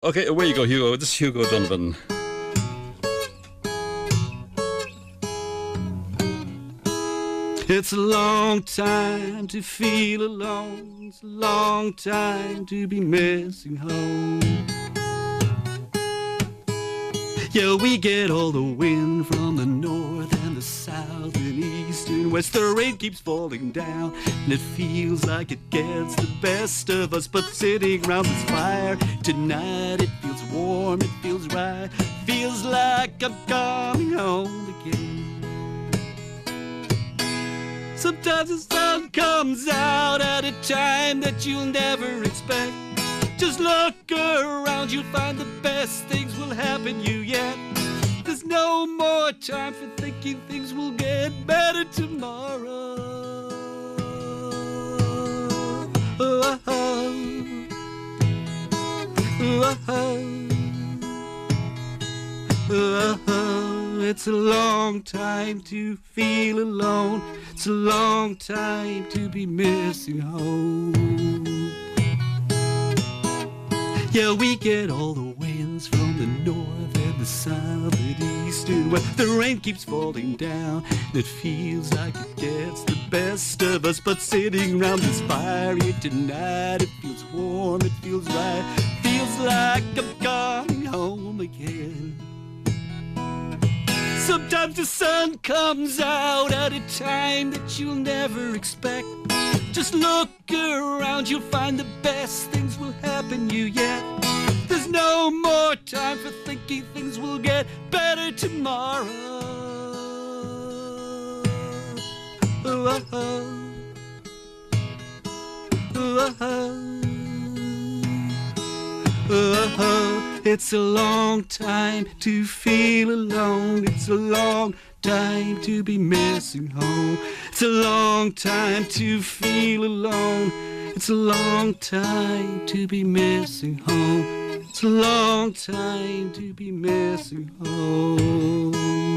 Okay, away you go, Hugo. This is Hugo Donovan. It's a long time to feel alone. It's a long time to be missing home. Yeah, we get all the wind from the north and the south and east and west. The rain keeps falling down and it feels like it gets the best of us. But sitting around this fire tonight, it feels warm, it feels right. Feels like I'm coming home again. Sometimes the sun comes out at a time that you'll never expect. Just look around, you'll find the best things will happen you yet. There's no more time for thinking things will get better tomorrow. Oh, oh, oh, oh, oh. It's a long time to feel alone. It's a long time to be missing home. Yeah, we get all the winds from the north and the south and east and west. The rain keeps falling down and it feels like it gets the best of us. But sitting around this fire here tonight, it feels warm, it feels right. Feels like I'm coming home again. Sometimes the sun comes out at a time that you'll never expect. Just look around, you'll find the best things will happen you yet. There's no more time for thinking things will get better tomorrow. Oh, oh, oh, oh, oh, oh. It's a long time to feel alone. It's a long time to be missing home. It's a long time to feel alone. It's a long time to be missing home. It's a long time to be missing home.